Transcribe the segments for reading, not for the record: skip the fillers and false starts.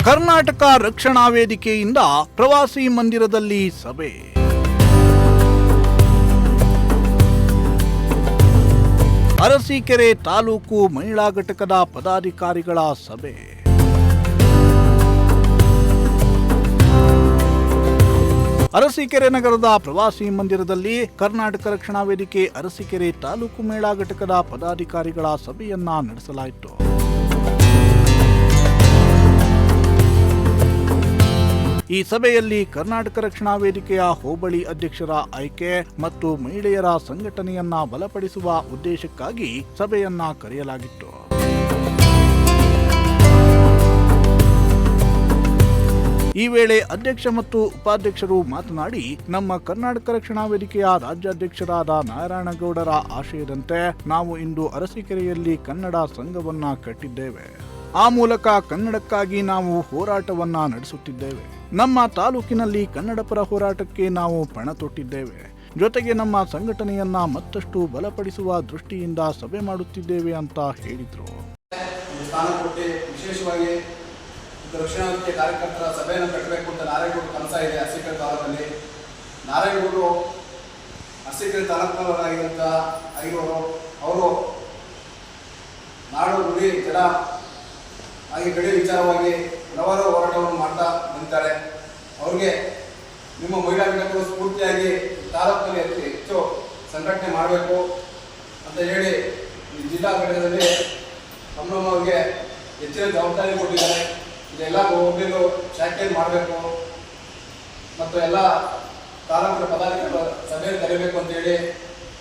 ಕರ್ನಾಟಕ ರಕ್ಷಣಾ ವೇದಿಕೆಯಿಂದ ಪ್ರವಾಸಿ ಮಂದಿರದಲ್ಲಿ ಸಭೆ. ಅರಸೀಕೆರೆ ತಾಲೂಕು ಮಹಿಳಾ ಘಟಕದ ಪದಾಧಿಕಾರಿಗಳ ಸಭೆ. ಅರಸೀಕೆರೆ ನಗರದ ಪ್ರವಾಸಿ ಮಂದಿರದಲ್ಲಿ ಕರ್ನಾಟಕ ರಕ್ಷಣಾ ವೇದಿಕೆ ಅರಸೀಕೆರೆ ತಾಲೂಕು ಮಹಿಳಾ ಘಟಕದ ಪದಾಧಿಕಾರಿಗಳ ಸಭೆಯನ್ನ ನಡೆಸಲಾಯಿತು. ಈ ಸಭೆಯಲ್ಲಿ ಕರ್ನಾಟಕ ರಕ್ಷಣಾ ವೇದಿಕೆಯ ಹೋಬಳಿ ಅಧ್ಯಕ್ಷರ ಆಯ್ಕೆ ಮತ್ತು ಮಹಿಳೆಯರ ಸಂಘಟನೆಯನ್ನ ಬಲಪಡಿಸುವ ಉದ್ದೇಶಕ್ಕಾಗಿ ಸಭೆಯನ್ನ ಕರೆಯಲಾಗಿತ್ತು. ಈ ವೇಳೆ ಅಧ್ಯಕ್ಷ ಮತ್ತು ಉಪಾಧ್ಯಕ್ಷರು ಮಾತನಾಡಿ, ನಮ್ಮ ಕರ್ನಾಟಕ ರಕ್ಷಣಾ ವೇದಿಕೆಯ ರಾಜ್ಯಾಧ್ಯಕ್ಷರಾದ ನಾರಾಯಣಗೌಡರ ಆಶಯದಂತೆ ನಾವು ಇಂದು ಅರಸೀಕೆರೆಯಲ್ಲಿ ಕನ್ನಡ ಸಂಘವನ್ನ ಕಟ್ಟಿದ್ದೇವೆ. ಆ ಮೂಲಕ ಕನ್ನಡಕ್ಕಾಗಿ ನಾವು ಹೋರಾಟವನ್ನ ನಡೆಸುತ್ತಿದ್ದೇವೆ. ನಮ್ಮ ತಾಲೂಕಿನಲ್ಲಿ ಕನ್ನಡ ಪರ ಹೋರಾಟಕ್ಕೆ ನಾವು ಪಣ ತೊಟ್ಟಿದ್ದೇವೆ. ಜೊತೆಗೆ ನಮ್ಮ ಸಂಘಟನೆಯನ್ನ ಮತ್ತಷ್ಟು ಬಲಪಡಿಸುವ ದೃಷ್ಟಿಯಿಂದ ಸಭೆ ಮಾಡುತ್ತಿದ್ದೇವೆ ಅಂತ ಹೇಳಿದ್ರು. ವಿಶೇಷವಾಗಿ ರಕ್ಷಣಾ ವೇದಿಕೆ ಕಾರ್ಯಕರ್ತರ ಸಭೆಯನ್ನು ಕಟ್ಟಬೇಕು ಅಂತ ನಾರಾಯಣಗೌಡರು ಕನಸಾಗಿದೆ. ಅರಸೀಕೆರೆ ತಾಲೂಕಲ್ಲಿ ನಾರಾಯಣಗೌಡರು ಅರಸೀಕೆರೆ ತಾಲೂಕಿನವರಾಗಿರೋರು, ಅವರು ನಾಡು ನುಡಿ ಜನ ಹಾಗೆ ಗಡಿ ವಿಚಾರವಾಗಿ ಹಲವಾರು ಹೋರಾಟವನ್ನು ಮಾಡ್ತಾ ಬಂದಿದ್ದಾರೆ. ಅವ್ರಿಗೆ ನಿಮ್ಮ ಮಹಿಳಾ ಘಟಕಗಳು ಸ್ಫೂರ್ತಿಯಾಗಿ ತಾಲೂಕಿನಲ್ಲಿ ಹೆಚ್ಚು ಸಂಘಟನೆ ಮಾಡಬೇಕು ಅಂತ ಹೇಳಿ ಈ ಜಿಲ್ಲಾ ಘಟಕದಲ್ಲಿ ಅವ್ರಿಗೆ ಹೆಚ್ಚಿನ ಜವಾಬ್ದಾರಿ ಕೊಟ್ಟಿದ್ದಾರೆ. ಇದೆಲ್ಲ ಹೋಗಲು ಶಾಖೆಯನ್ನು ಮಾಡಬೇಕು ಮತ್ತು ಎಲ್ಲ ತಾಲೂಕಿನ ಪದಾಧಿಕಾರಿಗಳ ಸಭೆಯನ್ನು ಕರೆಯಬೇಕು ಅಂತೇಳಿ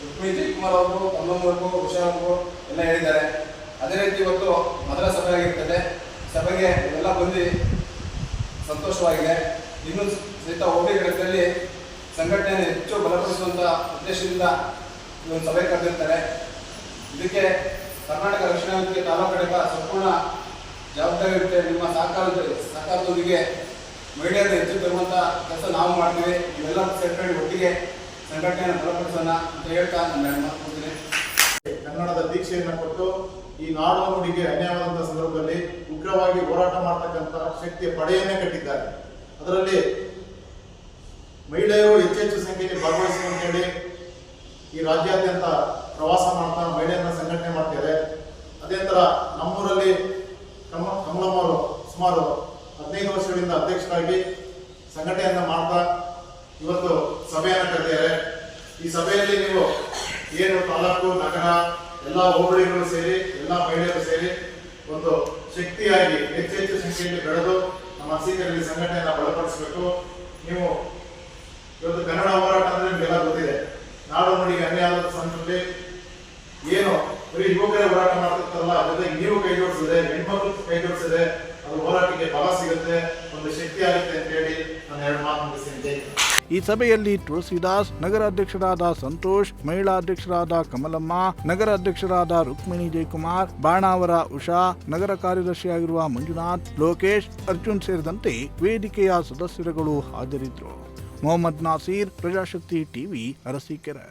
ರುಕ್ಮಿಣಿ ಜಯಕುಮಾರ್ ಅವರು, ಕಮ್ಮಮ್ಮವ್ರಿಗೂ, ಉಷಾ ಅವ್ರಿಗೂ ಎಲ್ಲ ಹೇಳಿದ್ದಾರೆ. ಅದೇ ರೀತಿ ಇವತ್ತು ಮೊದಲ ಸಭೆ ಆಗಿರ್ತದೆ. ಸಭೆಗೆ ಎಲ್ಲ ಬಂದು ಸಂತೋಷವಾಗಿದೆ. ಇನ್ನೂ ಸಹಿತ ಹೋಬಳಿ ಘಟಕದಲ್ಲಿ ಸಂಘಟನೆಯನ್ನು ಹೆಚ್ಚು ಬಲಪಡಿಸುವಂಥ ಉದ್ದೇಶದಿಂದ ಈ ಒಂದು ಸಭೆ ಕರೆದಿರ್ತಾರೆ. ಇದಕ್ಕೆ ಕರ್ನಾಟಕ ರಕ್ಷಣಾ ವೇದಿಕೆ ತಾಲೂಕು ಘಟಕ ಸಂಪೂರ್ಣ ಜವಾಬ್ದಾರಿ ಇರುತ್ತೆ. ನಿಮ್ಮ ಸಹಕಾರದೊಂದಿಗೆ ಮಹಿಳೆಯರು ಹೆಚ್ಚು ತರುವಂಥ ಕೆಲಸ ನಾವು ಮಾಡ್ತೀವಿ. ಇವೆಲ್ಲ ಸೇರ್ಕೊಂಡು ಒಟ್ಟಿಗೆ ಸಂಘಟನೆಯನ್ನು ಬಲಪಡಿಸೋಣ ಅಂತ ಹೇಳ್ತಾ ನಾನು ಮಾತುಕೊಳ್ತೀನಿ. ಕನ್ನಡದ ದೀಕ್ಷೆಯನ್ನು ಕೊಟ್ಟು ಈ ನಾಡು ನುಡಿಗೆ ಅನ್ಯಾಯವಾದಂತಹ ಸಂದರ್ಭದಲ್ಲಿ ಉಗ್ರವಾಗಿ ಹೋರಾಟ ಮಾಡತಕ್ಕಂಥ ಶಕ್ತಿಯ ಪಡೆಯನ್ನೇ ಕಟ್ಟಿದ್ದಾರೆ. ಅದರಲ್ಲಿ ಮಹಿಳೆಯರು ಹೆಚ್ಚೆಚ್ಚು ಸಂಖ್ಯೆಯಲ್ಲಿ ಭಾಗವಹಿಸುವಂತೇಳಿ ಈ ರಾಜ್ಯಾದ್ಯಂತ ಪ್ರವಾಸ ಮಾಡ್ತಾ ಮಹಿಳೆಯರನ್ನ ಸಂಘಟನೆ ಮಾಡ್ತಾರೆ. ಅದೇ ಥರ ನಮ್ಮೂರಲ್ಲಿ ಕಮಲಮ್ಮವರು ಸುಮಾರು 15 ವರ್ಷಗಳಿಂದ ಅಧ್ಯಕ್ಷರಾಗಿ ಸಂಘಟನೆಯನ್ನು ಮಾಡ್ತಾ ಇವತ್ತು ಸಭೆಯನ್ನು ಕರೆದಿದ್ದಾರೆ. ಈ ಸಭೆಯಲ್ಲಿ ನೀವು ಏನು ತಾಲೂಕು, ನಗರ, ಎಲ್ಲ ಹೋಬಳಿಗಳು ಸೇರಿ ಎಲ್ಲ ಮಹಿಳೆಯರು ಸೇರಿ ಒಂದು ಶಕ್ತಿಯಾಗಿ ಹೆಚ್ಚೆಚ್ಚು ಸಂಖ್ಯೆಯಲ್ಲಿ ಬೆಳೆದು ನಮ್ಮ ಅರಸೀಕೆರೆಯಲ್ಲಿ ಸಂಘಟನೆಯನ್ನು ಬಲಪಡಿಸಬೇಕು. ನೀವು ಇವತ್ತು ಕನ್ನಡ ಹೋರಾಟ ಅಂದ್ರೆ ನಿಮಗೆಲ್ಲ ಗೊತ್ತಿದೆ. ನಾಡು ನುಡಿಗೆ ಅನ್ಯಾಯವಾದ ಸಂದರ್ಭದಲ್ಲಿ ಏನು ಬರೀ ಯುವಕರೇ ಹೋರಾಟ ಮಾಡ್ತಿರ್ತಾರಲ್ಲ, ಜೊತೆಗೆ ನೀವು ಕೈ ಜೋಡಿಸಿದ್ರೆ, ಹೆಣ್ಮಕ್ಳು ಕೈ ಜೋಡಿಸಿದ್ರೆ ಅದು ಹೋರಾಟಕ್ಕೆ ಬಲ ಸಿಗುತ್ತೆ, ಒಂದು ಶಕ್ತಿ ಆಗುತ್ತೆ ಅಂತ ಹೇಳಿ ನಾನು 2 ಮಾತು ಮುಗಿಸಿದ್ದೆ. ಈ ಸಭೆಯಲ್ಲಿ ತುಳಸಿದಾಸ್, ನಗರ ಅಧ್ಯಕ್ಷರಾದ ಸಂತೋಷ್, ಮಹಿಳಾ ಅಧ್ಯಕ್ಷರಾದ ಕಮಲಮ್ಮ, ನಗರ ಅಧ್ಯಕ್ಷರಾದ ರುಕ್ಮಿಣಿ ಜಯಕುಮಾರ್, ಬಾಣಾವರ ಉಷಾ, ನಗರ ಕಾರ್ಯದರ್ಶಿಯಾಗಿರುವ ಮಂಜುನಾಥ್, ಲೋಕೇಶ್, ಅರ್ಜುನ್ ಸೇರಿದಂತೆ ವೇದಿಕೆಯ ಸದಸ್ಯರುಗಳು ಹಾಜರಿದ್ದರು. ಮೊಹಮ್ಮದ್ ನಾಸೀರ್, ಪ್ರಜಾಶಕ್ತಿ ಟಿವಿ, ಅರಸೀಕೆರೆ.